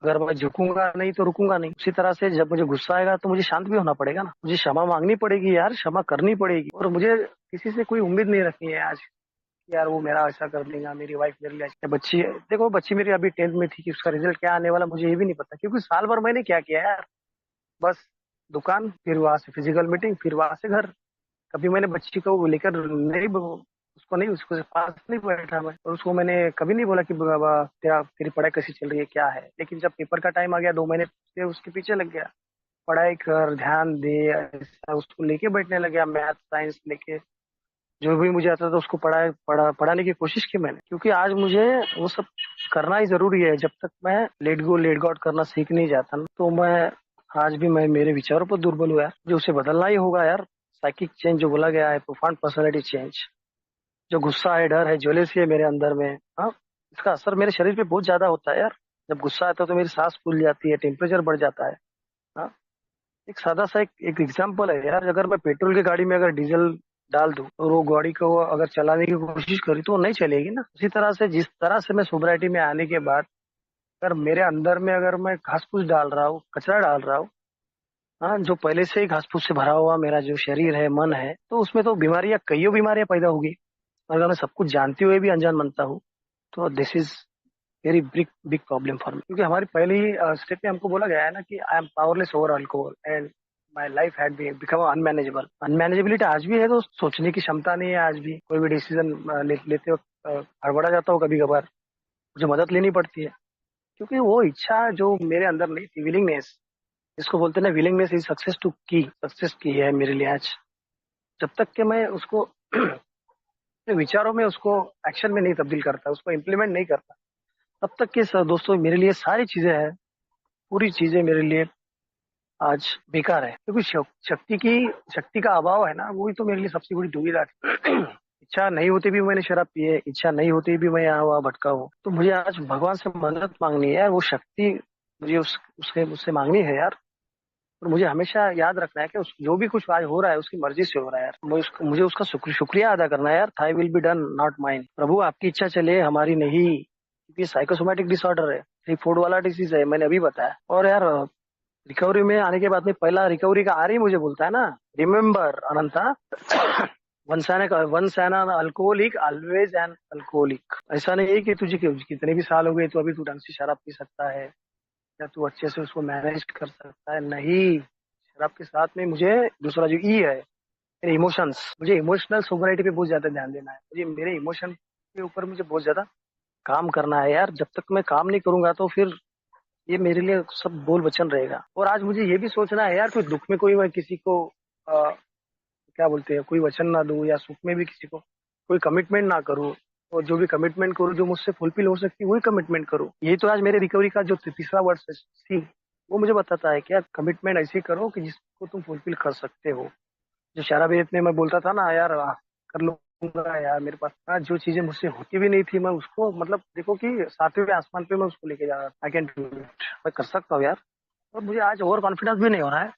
अगर मैं झुकूंगा नहीं तो रुकूंगा नहीं। उसी तरह से जब मुझे गुस्सा आएगा तो मुझे शांत भी होना पड़ेगा ना, मुझे क्षमा मांगनी पड़ेगी यार, क्षमा करनी पड़ेगी। और मुझे किसी से कोई उम्मीद नहीं रखनी है आज कि यार वो मेरा ऐसा कर देगा, मेरी वाइफ मेरे लिए अच्छा। बच्ची, देखो बच्ची मेरी अभी 10th में थी, कि उसका रिजल्ट क्या आने वाला मुझे ये भी नहीं पता, क्योंकि साल भर मैंने क्या किया यार, बस दुकान, फिर वहां से फिजिकल मीटिंग, फिर वहां से घर। कभी मैंने बच्ची को लेकर नहीं, उसको नहीं, उसको पास नहीं बैठा मैं, और उसको मैंने कभी नहीं बोला कि बाबा तेरी पढ़ाई कैसी चल रही है, क्या है। लेकिन जब पेपर का टाइम आ गया, 2 महीने से उसके पीछे लग गया, पढ़ाई कर, ध्यान दे, ऐसा उसको लेके बैठने लग गया, मैथ साइंस लेके, जो भी मुझे आता था उसको पढ़ाने की कोशिश की मैंने। क्योंकि आज मुझे वो सब करना ही जरूरी है। जब तक मैं लेट गो लेट गॉड करना सीख नहीं जाता ना, तो मैं आज भी मैं मेरे विचारों पर दुर्बल हूँ यार, मुझे उसे बदलना ही होगा यार। साइकिक चेंज जो बोला गया है, प्रोफाउंड पर्सनैलिटी चेंज, जो गुस्सा है, डर है, ज्वेलसी है मेरे अंदर में, हाँ, इसका असर मेरे शरीर पे बहुत ज्यादा होता है यार। जब गुस्सा आता है तो मेरी सांस फूल जाती है, टेम्परेचर बढ़ जाता है। हाँ, एक सादा सा एक एग्जाम्पल है यार, अगर मैं पेट्रोल की गाड़ी में अगर डीजल डाल दूं और वो गाड़ी को अगर चलाने की कोशिश करी तो वो नहीं चलेगी ना। उसी तरह से जिस तरह से मैं सोब्राइटी में आने के बाद अगर मेरे अंदर में अगर मैं घास फूस डाल रहा हूँ, कचरा डाल रहा हूँ, हाँ, जो पहले से ही घास फूस से भरा हुआ मेरा जो शरीर है, मन है, तो उसमें तो बीमारियां, कईयों बीमारियां पैदा होगी। अगर मैं सब कुछ जानते हुए भी अनजान बनता हूँ, तो this is very big big problem for me. क्योंकि हमारी पहली ही स्टेप में हमको बोला गया है ना कि I am powerless over alcohol and my life had become unmanageable. Unmanageability आज भी है, तो सोचने की क्षमता नहीं है आज भी। कोई भी डिसीजन लेते वक्त हड़बड़ा जाता हूँ कभी कभार, मुझे मदद लेनी पड़ती है। क्योंकि वो इच्छा जो मेरे अंदर नहीं थी, विलिंगनेस, जिसको बोलते हैं ना, विलिंगनेस इज सक्सेस की है मेरे लिए आज। जब तक कि मैं उसको अपने विचारों में, उसको एक्शन में नहीं तब्दील करता, उसको इम्प्लीमेंट नहीं करता, तब तक के दोस्तों मेरे लिए सारी चीजें हैं, पूरी चीजें मेरे लिए आज बेकार है। क्योंकि शक्ति का अभाव है ना, वही तो मेरे लिए सबसे बड़ी दुविधा थी। इच्छा नहीं होती भी मैंने शराब पी है, इच्छा नहीं होती भी मैं यहाँ वहाँ भटका हूँ, तो मुझे आज भगवान से मदद मांगनी है यार, वो शक्ति मुझे उससे मुझसे मांगनी है यार। और मुझे हमेशा याद रखना है कि जो भी कुछ आज हो रहा है उसकी मर्जी से हो रहा है यार। मुझे उसका शुक्रिया अदा करना है यार। Thy will be done not mine. प्रभु आपकी इच्छा चले, हमारी नहीं। क्योंकि साइकोसोमैटिक डिसऑर्डर है, थ्री फोर्ड वाला डिसीज है, मैंने अभी बताया। और यार रिकवरी में आने के बाद में पहला रिकवरी का आर ही मुझे बोलता है ना, remember Ananta, once an alcoholic always an alcoholic. ऐसा नहीं है कि तुझे कितने भी साल हो गए तो अभी तू ढंग से शराब पी सकता है या तू अच्छे से उसको मैनेज कर सकता है, नहीं। शराब के साथ में मुझे दूसरा जो ई है, मेरे इमोशंस, मुझे इमोशनल सोबरिटी पे बहुत ज्यादा ध्यान देना है। मुझे मेरे इमोशन के ऊपर मुझे बहुत ज्यादा काम करना है यार। जब तक मैं काम नहीं करूंगा तो फिर ये मेरे लिए सब बोल वचन रहेगा। और आज मुझे ये भी सोचना है यार, कोई दुख में कोई मैं किसी को क्या बोलते हैं, कोई वचन ना दूं, या सुख में भी किसी को कोई कमिटमेंट ना करूं। और जो भी कमिटमेंट करूं जो मुझसे फुलफिल हो सकती है वही कमिटमेंट करूं। यही तो आज मेरे रिकवरी का जो तीसरा वर्ड सी, वो मुझे बताता है कि यार कमिटमेंट ऐसे करो कि जिसको तुम फुलफिल कर सकते हो। जो शराबियत में मैं बोलता था ना यार, कर लूंगा यार, मेरे पास आज जो चीजें मुझसे होती भी नहीं थी, मैं उसको मतलब देखो कि सातवें आसमान पे मैं उसको लेके जा रहा था। आई कैन डू इट, मैं कर सकता हूँ यार। और मुझे आज ओवर कॉन्फिडेंस भी नहीं हो रहा है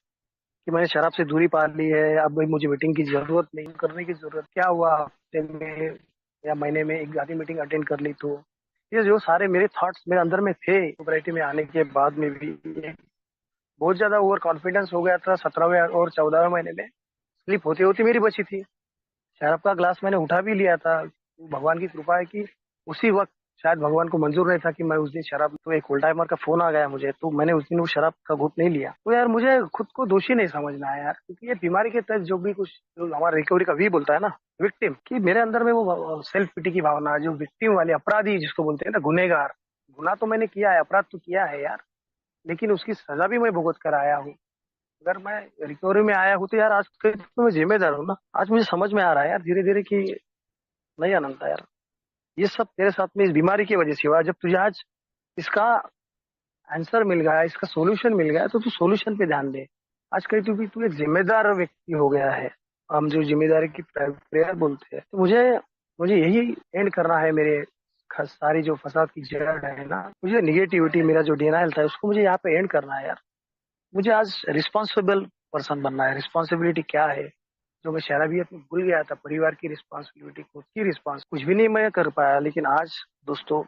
कि मैंने शराब से दूरी पा ली है। अब भाई मुझे मीटिंग की जरूरत नहीं, करने की जरूरत क्या हुआ, हफ्ते में या महीने में एक आधी मीटिंग अटेंड कर ली तो। ये जो सारे मेरे थॉट्स मेरे अंदर में थे सोसाइटी में आने के बाद में भी, बहुत ज्यादा ओवर कॉन्फिडेंस हो गया था 17वें और 14वें महीने में। स्लिप होती होती मेरी बची थी। शराब का ग्लास मैंने उठा भी लिया था। भगवान की कृपा है कि उसी वक्त शायद भगवान को मंजूर नहीं था कि मैं उस दिन शराब, तो एक होल टाइमर का फोन आ गया मुझे, तो मैंने उस दिन वो शराब का घूंट नहीं लिया। तो यार मुझे खुद को दोषी नहीं समझना है यार, क्योंकि ये बीमारी के तहत जो भी कुछ जो हमारा रिकवरी का वी बोलता है ना, विक्टिम, कि मेरे अंदर में वो सेल्फ पिटी की भावना, जो विक्टिम वाले अपराधी जिसको बोलते हैं ना, गुनेगार। गुनाह तो मैंने किया है, अपराध तो किया है यार, लेकिन उसकी सजा भी मैं भुगत कर आया हूँ। अगर मैं रिकवरी में आया हूँ तो यार आज के दिन तो मैं जिम्मेदार हूँ ना। आज मुझे समझ में आ रहा है यार धीरे धीरे कि नहीं अनंता यार, ये सब तेरे साथ में इस बीमारी की वजह से हुआ। जब तुझे आज इसका आंसर मिल गया, इसका सोल्यूशन मिल गया, तो तू सोल्यूशन पे ध्यान दे। आज कहीं तू एक जिम्मेदार व्यक्ति हो गया है। हम जो जिम्मेदारी की प्रेयर बोलते हैं, तो मुझे मुझे यही एंड करना है। मेरे सारी जो फसाद की जड़ है ना, मुझे निगेटिविटी, मेरा जो डिनाइल था, उसको मुझे यहाँ पे एंड करना है यार। मुझे आज रिस्पॉन्सिबल पर्सन बनना है। रिस्पॉन्सिबिलिटी क्या है जो मैं शराबियत में भूल गया था, परिवार की रिस्पॉन्सिबिलिटी, खुद की रिस्पॉन्स, कुछ भी नहीं मैं कर पाया। लेकिन आज दोस्तों,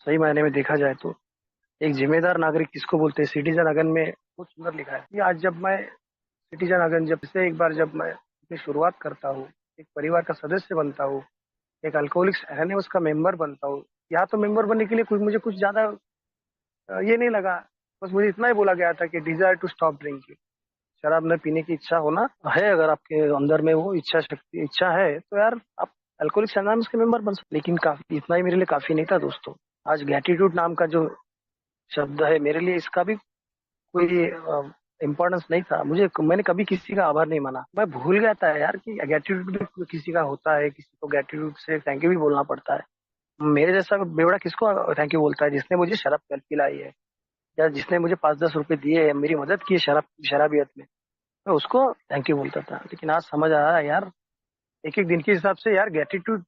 सही मायने में देखा जाए तो एक जिम्मेदार नागरिक किसको बोलते हैं, सिटीजन अगन में बहुत सुंदर लिखा है कि आज जब मैं सिटीजन अगन, जब से एक बार जब मैं अपनी शुरुआत करता हूँ, एक परिवार का सदस्य बनता हूँ, एक अल्कोहलिक्स एनोनिमस का मेंबर बनता हूँ। यहाँ तो मेंबर बनने के लिए कुछ मुझे कुछ ज्यादा ये नहीं लगा। बस मुझे इतना ही बोला गया था कि डिजायर टू स्टॉप ड्रिंकिंग, शराब न पीने की इच्छा होना है, अगर आपके अंदर में वो इच्छा शक्ति इच्छा है तो यार आप अल्कोहलिक्स एनोनिमस के मेंबर बन सकते। लेकिन काफी, इतना ही मेरे लिए काफी नहीं था दोस्तों। आज ग्रेटिट्यूड नाम का जो शब्द है मेरे लिए, इसका भी कोई इम्पोर्टेंस नहीं था मुझे। मैंने कभी किसी का आभार नहीं माना। मैं भूल गया था यार कि ग्रेटिट्यूड भी किसी का होता है, किसी को ग्रेटिट्यूड से थैंक यू भी बोलना पड़ता है। मेरे जैसा बेवड़ा किसको थैंक यू बोलता है, जिसने मुझे शराब पिलाई है या जिसने मुझे 5-10 रुपए दिए है, मेरी मदद की है शराबियत में, मैं उसको थैंक यू बोलता था। लेकिन आज समझ आ रहा है यार, एक एक दिन के हिसाब से यार ग्रेटिट्यूड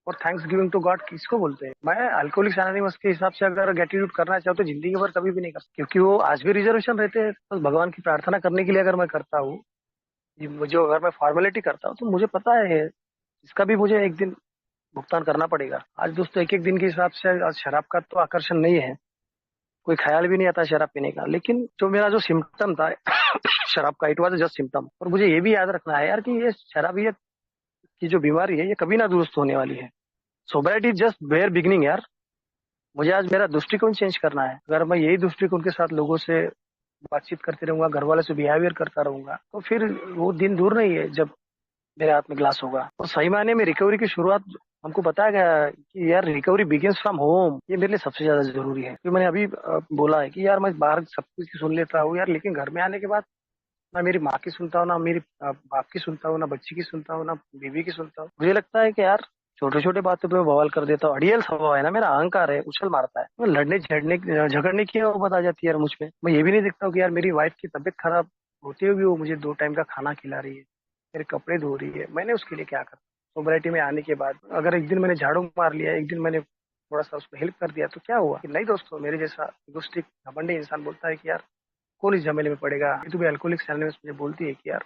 और थैंक्स गिविंग टू गॉड किसको बोलते हैं। मैं अल्कोहलिक्स एनोनिमस के हिसाब से अगर ग्रेटिट्यूड करना चाहूँ तो जिंदगी भर कभी भी नहीं कर सकता, क्योंकि वो आज भी रिजर्वेशन रहते हैं। बस भगवान की प्रार्थना करने के लिए अगर मैं करता हूँ, जो अगर मैं फॉर्मेलिटी करता हूँ, तो मुझे पता है इसका भी मुझे एक दिन भुगतान करना पड़ेगा। आज दोस्तों एक एक दिन के हिसाब से आज शराब का तो आकर्षण नहीं है, कोई ख्याल भी नहीं आता शराब पीने का। लेकिन जो मेरा जो सिम्टम था शराब का, इट वॉज जस्ट सिम्टम। और मुझे ये भी याद रखना है यार कि ये शराबियत की जो बीमारी है ये कभी ना दुरुस्त होने वाली है। सोबरिटी जस्ट बेयर बिगनिंग यार। मुझे आज मेरा दृष्टिकोण चेंज करना है। अगर मैं यही दृष्टिकोण के साथ लोगों से बातचीत करते रहूंगा, घर वालों से बिहेवियर करता रहूंगा, तो फिर वो दिन दूर नहीं है जब मेरे हाथ में ग्लास होगा। और सही मायने में रिकवरी की शुरुआत हमको बताया गया कि यार रिकवरी बिगिंस फ्रॉम होम। ये मेरे लिए सबसे ज्यादा जरूरी है। तो मैंने अभी बोला है कि यार मैं बाहर सब कुछ की सुन लेता हूँ यार, लेकिन घर में आने के बाद ना मेरी माँ की सुनता हूँ, ना मेरी बाप की सुनता हूँ, ना बच्ची की सुनता हूँ, ना बीवी की सुनता हूँ। मुझे लगता है कि यार छोटे छोटे बातों पे मैं बवाल कर देता हूँ। अड़ियल स्वभाव है ना मेरा, अहंकार है, उछल मारता है। मैं लड़ने झड़ने झगड़ने की वो बता जाती है यार मुझ में। मैं ये भी नहीं देखता हूँ कि यार मेरी वाइफ की तबीयत खराब होती हुई भी वो मुझे 2 टाइम का खाना खिला रही है, मेरे कपड़े धो रही है। मैंने उसके लिए क्या करा। सोबराइटी में आने के बाद अगर एक दिन मैंने झाड़ू मार लिया, एक दिन मैंने थोड़ा सा उसमें हेल्प कर दिया, तो क्या हुआ कि नहीं दोस्तों, मेरे जैसा इगोस्टिक घमंडी इंसान बोलता है कि यार कौन इस झमेले में पड़ेगा। ये तो भी अल्कोहलिक्स एनोनिमस मुझे बोलती है कि यार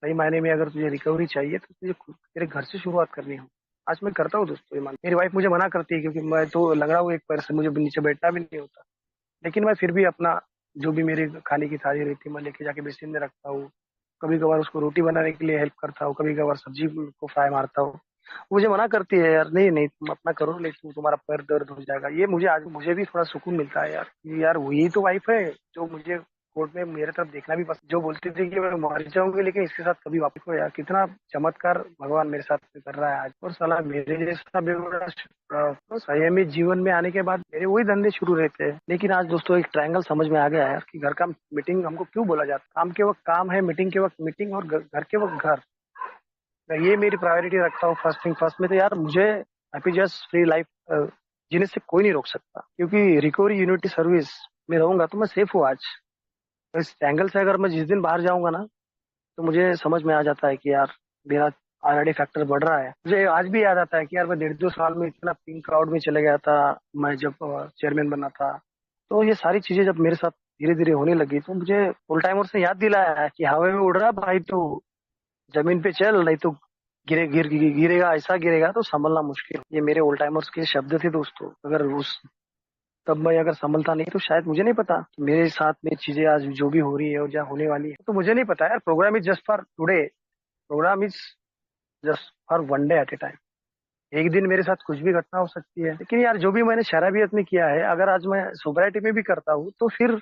सही मायने में अगर तुझे रिकवरी चाहिए तो तुझे तेरे घर से शुरुआत करनी हो। आज मैं करता हूँ दोस्तों ये मान। मेरी वाइफ मुझे मना करती है क्योंकि मैं तो लंगड़ा हूँ एक पैर से, मुझे नीचे बैठना भी नहीं होता। लेकिन मैं फिर भी अपना जो भी मेरे खाने की थाली रहती है मैं लेके जाके बेसिन में रखता हूँ। कभी कभार उसको रोटी बनाने के लिए हेल्प करता हूँ, कभी कभार सब्जी को फ्राई मारता हूँ। मुझे मना करती है यार, नहीं नहीं तुम अपना करो, लेकिन तुम्हारा पैर दर्द हो जाएगा। ये मुझे आज मुझे भी थोड़ा सुकून मिलता है यार कि यार वही तो वाइफ है जो मुझे कोर्ट में मेरे तरफ देखना भी पसंद, जो बोलती थी कि मैं मर जाऊंगी लेकिन इसके साथ कभी वापस हो। यार कितना चमत्कार भगवान मेरे साथ कर रहा है आज। और साला मेरे जैसा बेवड़ा तो संयमी जीवन में आने के बाद मेरे वही धंधे शुरू रहते हैं। लेकिन आज दोस्तों एक ट्रायंगल समझ में आ गया है यार कि घर का मीटिंग हमको क्यों बोला जाता है। काम के वक्त काम है, मीटिंग के वक्त मीटिंग, और घर के वक्त घर। मैं ये मेरी प्रायोरिटी रखता हूँ फर्स्ट थिंग फर्स्ट में। तो यार मुझे हैप्पी जस्ट फ्री लाइफ जीने से कोई नहीं रोक सकता, क्योंकि रिकवरी यूनिटी सर्विस में रहूंगा तो मैं सेफ हूँ आज। तो इस एंगल से अगर मैं जिस दिन बाहर जाऊंगा ना, तो मुझे समझ में आ जाता है कि यार मेरा आरडी फैक्टर बढ़ रहा है। मुझे आज भी याद आता है कि यार मैं 1.5-2 साल में इतना पिंक क्राउड में चले गया था, मैं जब चेयरमैन बना था। तो ये सारी चीजें जब मेरे साथ धीरे धीरे होने लगी तो मुझे फुल टाइमर से याद दिलाया है कि हवा में उड़ रहा भाई तो जमीन पे चल, नहीं तो गिरेगा, ऐसा गिरेगा तो संभलना मुश्किल। ये मेरे ओल्ड टाइमर्स के शब्द थे दोस्तों। अगर उस तब मैं अगर संभलता नहीं तो शायद मुझे नहीं पता कि मेरे साथ में चीजें आज जो भी हो रही है और क्या होने वाली है। तो मुझे नहीं पता यार, programme is just for today, programme is just for one day at a time. एक दिन मेरे साथ कुछ भी घटना हो सकती है, लेकिन यार जो भी मैंने शराबियत में किया है अगर आज मैं सोब्राइटी में भी करता हूँ तो फिर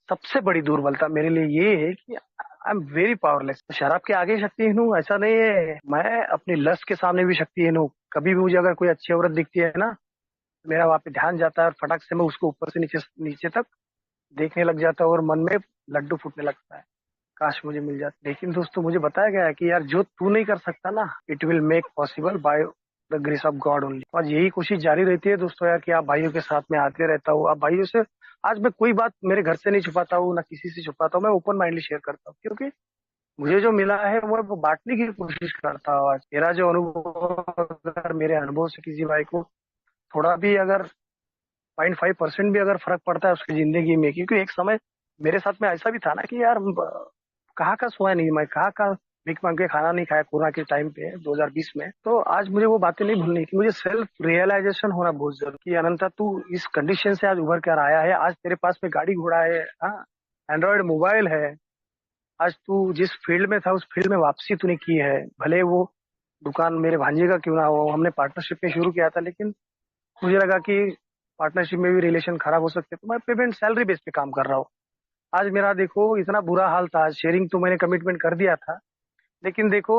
सबसे बड़ी दुर्बलता मेरे लिए ये है कि आई एम वेरी पावरलेस। शराब के आगे शक्तिहीन हूँ ऐसा नहीं है, मैं अपनी लस्ट के सामने भी शक्तिहीन हूँ। कभी भी मुझे अगर कोई अच्छी औरत दिखती है ना, मेरा वहां पे ध्यान जाता है और फटक से मैं उसको ऊपर से नीचे नीचे तक देखने लग जाता हूँ और मन में लड्डू फूटने लगता है, काश मुझे मिल जाता। लेकिन दोस्तों मुझे बताया गया है कि यार जो तू नहीं कर सकता ना, it will make possible by the grace of God only. और यही कोशिश जारी रहती है दोस्तों यार कि आप भाइयों के साथ में आते रहता हूँ। आप भाइयों से आज मैं कोई बात मेरे घर से नहीं छुपाता हूँ, ना किसी से छुपाता हूँ, मैं ओपन माइंडली शेयर करता हूँ, क्योंकि मुझे जो मिला है वो बांटने की कोशिश करता हूँ। आज मेरा जो अनुभव, अगर मेरे अनुभव से किसी भाई को थोड़ा भी अगर 0.5% भी अगर फर्क पड़ता है उसकी जिंदगी में, क्योंकि एक समय मेरे साथ में ऐसा भी था ना कि यार कहाँ का सोया नहीं, मैं कहाँ का भीख मांग के खाना नहीं खाया कोरोना के टाइम पे 2020 में। तो आज मुझे वो बातें नहीं भूलनी कि मुझे सेल्फ रियलाइजेशन होना बहुत जरूरी कि अनंता तू इस कंडीशन से आज उभर कर आया है। आज तेरे पास में गाड़ी घोड़ा है, हाँ, एंड्रॉयड मोबाइल है। आज तू जिस फील्ड में था उस फील्ड में वापसी तूने की है। भले वो दुकान मेरे भांजे का क्यों ना हो, हमने पार्टनरशिप में शुरू किया था, लेकिन मुझे लगा कि पार्टनरशिप में भी रिलेशन खराब हो सकते, तो मैं पेमेंट सैलरी बेस पे काम कर रहा हूँ। आज मेरा देखो इतना बुरा हाल था, शेयरिंग तो मैंने कमिटमेंट कर दिया था, लेकिन देखो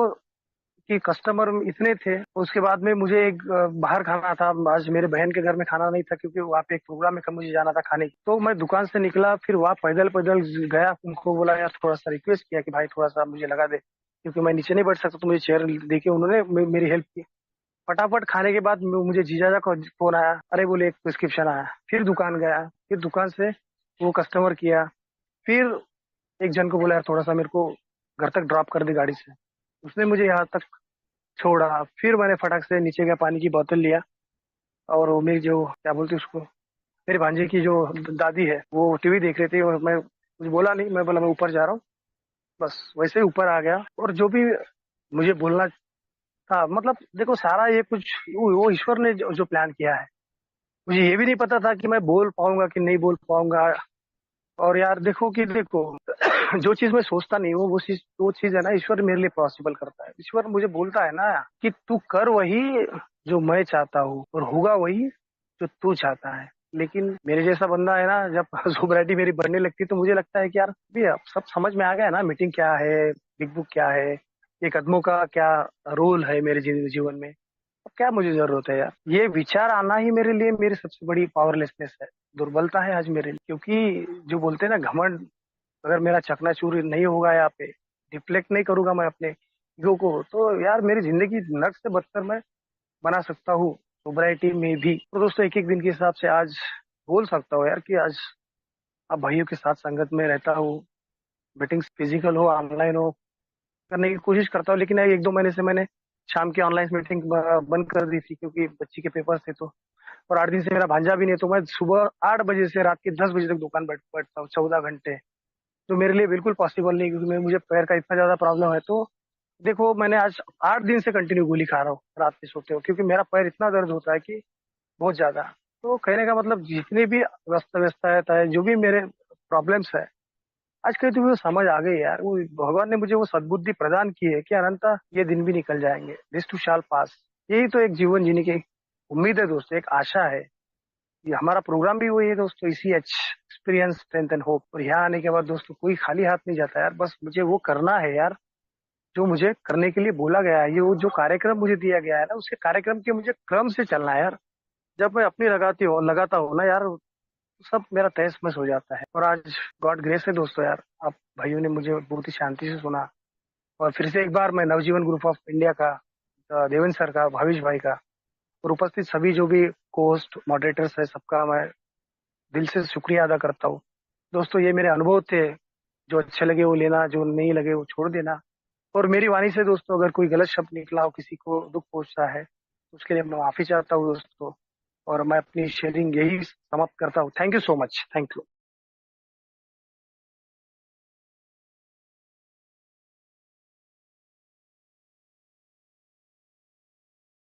कि कस्टमर इतने थे। उसके बाद में मुझे एक बाहर खाना था। आज मेरे बहन के घर में खाना नहीं था क्योंकि वहाँ पे एक प्रोग्राम में मुझे जाना था खाने की। तो मैं दुकान से निकला, फिर वहाँ पैदल पैदल गया, उनको बोला यार थोड़ा सा रिक्वेस्ट किया कि भाई थोड़ा सा मुझे लगा दे, क्योंकि मैं नीचे नहीं बैठ सकता। तो मुझे चेयर देके उन्होंने मेरी हेल्प की। फटाफट खाने के बाद मुझे जीजा का फोन आया, अरे बोले एक प्रिस्क्रिप्शन आया। फिर दुकान गया, फिर दुकान से वो कस्टमर किया। फिर एक जन को बोला यार थोड़ा सा मेरे को घर तक ड्रॉप कर दे गाड़ी से, उसने मुझे यहाँ तक छोड़ा। फिर मैंने फटाक से नीचे गया, पानी की बोतल लिया, और वो मेरी जो क्या बोलते उसको, मेरे भांजे की जो दादी है वो टीवी देख रही थी, और मैं कुछ बोला नहीं, मैं बोला मैं ऊपर जा रहा हूँ, बस वैसे ही ऊपर आ गया। और जो भी मुझे बोलना था, मतलब देखो सारा ये कुछ वो ईश्वर ने जो प्लान किया है। मुझे ये भी नहीं पता था कि मैं बोल पाऊंगा कि नहीं बोल पाऊंगा। और यार देखो कि देखो जो चीज मैं सोचता नहीं हूँ वो चीज है ना, ईश्वर मेरे लिए पॉसिबल करता है। ईश्वर मुझे बोलता है ना कि तू कर वही जो मैं चाहता हूँ और होगा वही जो तू चाहता है। लेकिन मेरे जैसा बंदा है ना, जब सोब्राइटी मेरी बढ़ने लगती तो मुझे लगता है कि यार भी अब सब समझ में आ गया है ना, मीटिंग क्या है, बिग बुक क्या है, ये कदमों का क्या रोल है मेरे जीवन में। अब क्या मुझे जरूरत है यार, ये विचार आना ही मेरे लिए मेरी सबसे बड़ी पावरलेसनेस है, दुर्बलता है आज मेरे लिए। क्योंकि जो बोलते हैं ना घमंड, अगर मेरा चकनाचूर नहीं होगा यहाँ पे, डिफ्लेक्ट नहीं करूंगा मैं अपने ईगो को, तो यार मेरी जिंदगी नर्क से बदतर मैं बना सकता हूँ सोब्राइटी में भी। तो दोस्तों एक एक दिन के हिसाब से आज बोल सकता हूँ यार कि आज अब भाइयों के साथ संगत में रहता हूँ। मीटिंग्स फिजिकल हो ऑनलाइन हो करने की कोशिश करता हूँ, लेकिन 1-2 महीने से मैंने शाम की ऑनलाइन मीटिंग बंद कर दी थी क्योंकि बच्ची के पेपर थे। तो और 8 दिन से मेरा भांजा भी नहीं, तो मैं सुबह 8 बजे से रात के 10 बजे तक दुकान बैठता हूँ 14 घंटे। तो मेरे लिए बिल्कुल पॉसिबल नहीं, क्योंकि मुझे पैर का इतना ज्यादा प्रॉब्लम है। तो देखो मैंने आज 8 दिन से कंटिन्यू गोली खा रहा हूँ रात में सोते हो, क्योंकि मेरा पैर इतना दर्द होता है कि बहुत ज्यादा। तो कहने का मतलब जितनी भी व्यस्त व्यस्तता है, जो भी मेरे प्रॉब्लम्स है, आज कल तो मुझे समझ आ गई यार, वो भगवान ने मुझे वो सद्बुद्धि प्रदान की है कि अनंता ये दिन भी निकल जाएंगे, दिस टू शाल पास। यही तो एक जीवन जीने की उम्मीद है दोस्तों, एक आशा है। ये हमारा प्रोग्राम भी वही है दोस्तों, इसी एक्सपीरियंस स्ट्रेंथ एंड होप। और यहाँ आने के बाद दोस्तों कोई खाली हाथ नहीं जाता यार, बस मुझे वो करना है यार जो मुझे करने के लिए बोला गया है। ये वो जो कार्यक्रम मुझे दिया गया है ना, उसके कार्यक्रम के मुझे क्रम से चलना है यार। जब मैं अपनी लगाता हूँ ना यार, सब मेरा तहस महस हो जाता है। और आज गॉड ग्रेस है दोस्तों यार, आप भाइयों ने मुझे बहुत ही शांति से सुना। और फिर से एक बार मैं नवजीवन ग्रुप ऑफ इंडिया का, देवेंद्र सर का, भाविश भाई का, और उपस्थित सभी जो भी कोस्ट मॉडरेटर्स है, सबका मैं दिल से शुक्रिया अदा करता हूँ। दोस्तों ये मेरे अनुभव थे, जो अच्छे लगे वो लेना, जो नहीं लगे वो छोड़ देना। और मेरी वाणी से दोस्तों अगर कोई गलत शब्द निकला हो, किसी को दुख पहुंचता है, तो उसके लिए मैं माफी चाहता हूँ दोस्तों। और मैं अपनी शेयरिंग यही समाप्त करता हूँ। Thank you so much, thank you.